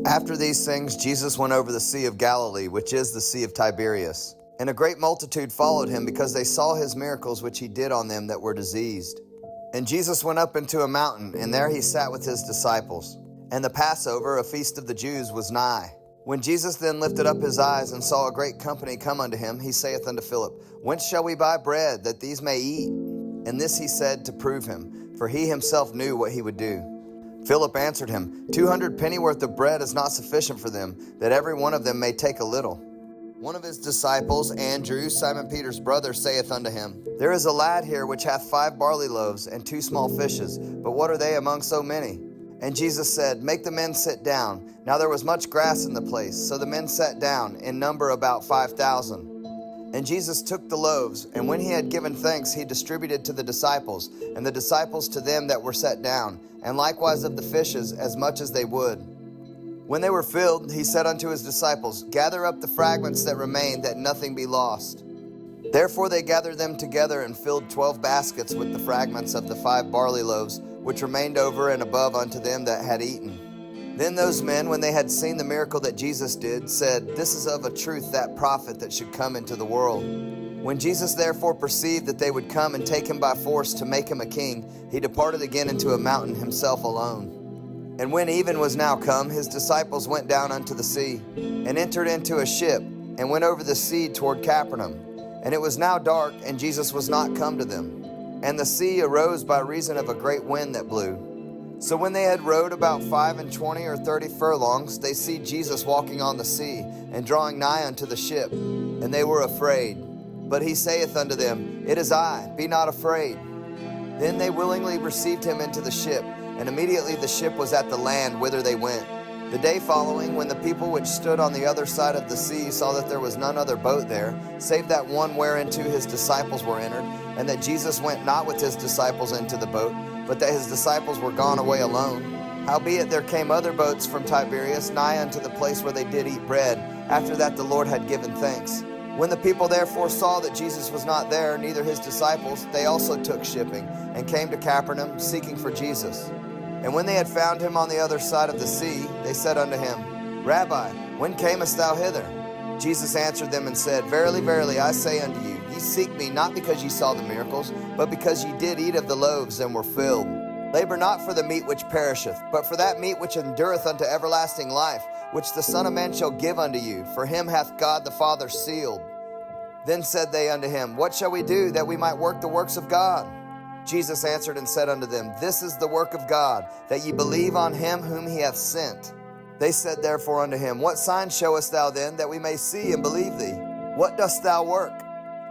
After these things, Jesus went over the Sea of Galilee, which is the Sea of Tiberias. And a great multitude followed him, because they saw his miracles which he did on them that were diseased. And Jesus went up into a mountain, and there he sat with his disciples. And the Passover, a feast of the Jews, was nigh. When Jesus then lifted up his eyes, and saw a great company come unto him, he saith unto Philip, Whence shall we buy bread, that these may eat? And this he said to prove him, for he himself knew what he would do. Philip answered him, 200 pennyworth of bread is not sufficient for them, that every one of them may take a little. One of his disciples, Andrew, Simon Peter's brother, saith unto him, There is a lad here which hath 5 barley loaves and 2 small fishes, but what are they among so many? And Jesus said, Make the men sit down. Now there was much grass in the place, so the men sat down, in number about 5,000. And Jesus took the loaves, and when he had given thanks, he distributed to the disciples, and the disciples to them that were set down, and likewise of the fishes, as much as they would. When they were filled, he said unto his disciples, Gather up the fragments that remain, that nothing be lost. Therefore they gathered them together, and filled 12 baskets with the fragments of the 5 barley loaves, which remained over and above unto them that had eaten. Then those men, when they had seen the miracle that Jesus did, said, This is of a truth that prophet that should come into the world. When Jesus therefore perceived that they would come and take him by force to make him a king, he departed again into a mountain himself alone. And when even was now come, his disciples went down unto the sea, and entered into a ship, and went over the sea toward Capernaum. And it was now dark, and Jesus was not come to them. And the sea arose by reason of a great wind that blew. So when they had rowed about 25 or 30 furlongs, they see Jesus walking on the sea, and drawing nigh unto the ship. And they were afraid. But he saith unto them, It is I, be not afraid. Then they willingly received him into the ship, and immediately the ship was at the land whither they went. The day following, when the people which stood on the other side of the sea saw that there was none other boat there, save that one whereinto his disciples were entered, and that Jesus went not with his disciples into the boat, but that his disciples were gone away alone. Howbeit there came other boats from Tiberias nigh unto the place where they did eat bread, after that the Lord had given thanks. When the people therefore saw that Jesus was not there, neither his disciples, they also took shipping, and came to Capernaum, seeking for Jesus. And when they had found him on the other side of the sea, they said unto him, Rabbi, when camest thou hither? Jesus answered them and said, Verily, verily, I say unto you, ye seek me not because ye saw the miracles, but because ye did eat of the loaves and were filled. Labor not for the meat which perisheth, but for that meat which endureth unto everlasting life, which the Son of Man shall give unto you, for him hath God the Father sealed. Then said they unto him, What shall we do, that we might work the works of God? Jesus answered and said unto them, This is the work of God, that ye believe on him whom he hath sent. They said therefore unto him, What sign showest thou then, that we may see and believe thee? What dost thou work?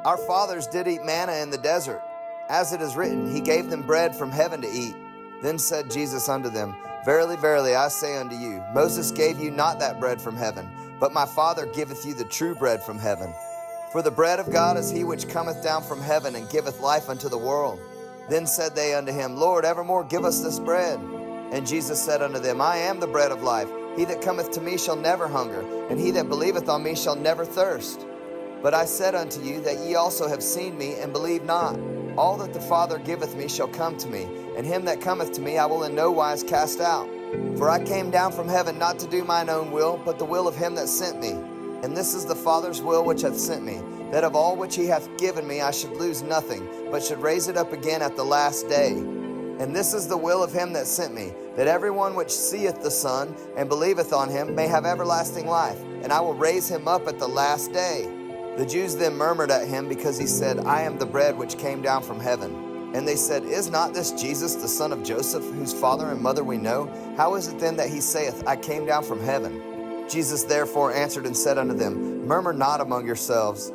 Our fathers did eat manna in the desert. As it is written, he gave them bread from heaven to eat. Then said Jesus unto them, Verily, verily, I say unto you, Moses gave you not that bread from heaven, but my Father giveth you the true bread from heaven. For the bread of God is he which cometh down from heaven, and giveth life unto the world. Then said they unto him, Lord, evermore give us this bread. And Jesus said unto them, I am the bread of life. He that cometh to me shall never hunger, and he that believeth on me shall never thirst. But I said unto you that ye also have seen me, and believe not. All that the Father giveth me shall come to me, and him that cometh to me I will in no wise cast out. For I came down from heaven not to do mine own will, but the will of him that sent me. And this is the Father's will which hath sent me, that of all which he hath given me I should lose nothing, but should raise it up again at the last day. And this is the will of him that sent me, that every one which seeth the Son, and believeth on him, may have everlasting life, and I will raise him up at the last day. The Jews then murmured at him, because he said, I am the bread which came down from heaven. And they said, Is not this Jesus the son of Joseph, whose father and mother we know? How is it then that he saith, I came down from heaven? Jesus therefore answered and said unto them, Murmur not among yourselves.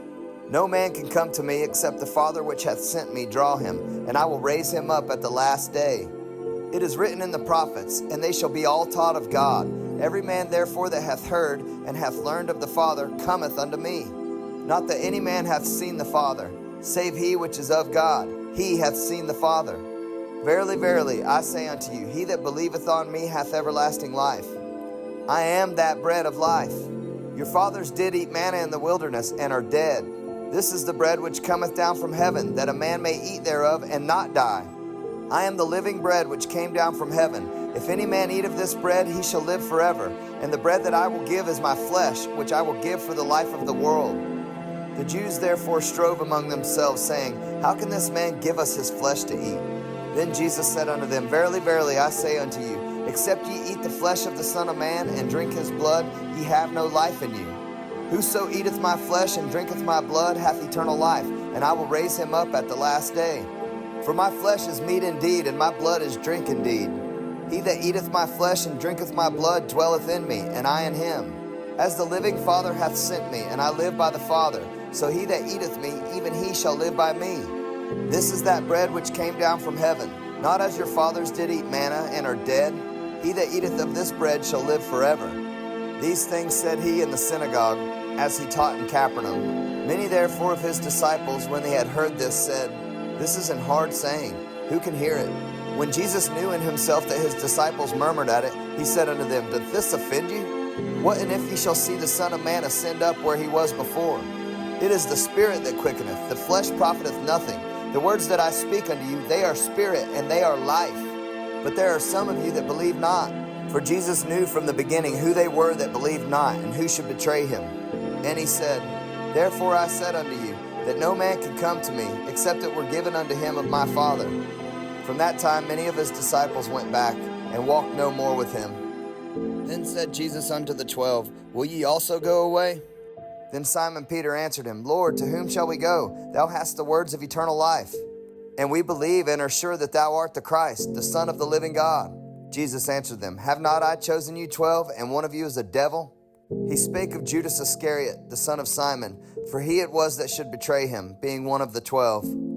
No man can come to me, except the Father which hath sent me draw him, and I will raise him up at the last day. It is written in the prophets, and they shall be all taught of God. Every man therefore that hath heard and hath learned of the Father cometh unto me. Not that any man hath seen the Father, save he which is of God. He hath seen the Father. Verily, verily, I say unto you, he that believeth on me hath everlasting life. I am that bread of life. Your fathers did eat manna in the wilderness, and are dead. This is the bread which cometh down from heaven, that a man may eat thereof and not die. I am the living bread which came down from heaven. If any man eat of this bread, he shall live forever. And the bread that I will give is my flesh, which I will give for the life of the world. The Jews therefore strove among themselves, saying, How can this man give us his flesh to eat? Then Jesus said unto them, Verily, verily, I say unto you, except ye eat the flesh of the Son of Man, and drink his blood, ye have no life in you. Whoso eateth my flesh and drinketh my blood hath eternal life, and I will raise him up at the last day. For my flesh is meat indeed, and my blood is drink indeed. He that eateth my flesh and drinketh my blood dwelleth in me, and I in him. As the living Father hath sent me, and I live by the Father, so he that eateth me, even he shall live by me. This is that bread which came down from heaven, not as your fathers did eat manna and are dead. He that eateth of this bread shall live forever. These things said he in the synagogue, as he taught in Capernaum. Many therefore of his disciples, when they had heard this, said, This is an hard saying. Who can hear it? When Jesus knew in himself that his disciples murmured at it, he said unto them, Doth this offend you? What and if ye shall see the Son of Man ascend up where he was before? It is the Spirit that quickeneth, the flesh profiteth nothing. The words that I speak unto you, they are spirit, and they are life. But there are some of you that believe not. For Jesus knew from the beginning who they were that believed not, and who should betray him. And he said, Therefore I said unto you, that no man can come to me, except it were given unto him of my Father. From that time many of his disciples went back, and walked no more with him. Then said Jesus unto the 12, Will ye also go away? Then Simon Peter answered him, Lord, to whom shall we go? Thou hast the words of eternal life. And we believe and are sure that thou art the Christ, the Son of the living God. Jesus answered them, Have not I chosen you 12, and one of you is a devil? He spake of Judas Iscariot, the son of Simon, for he it was that should betray him, being one of the 12.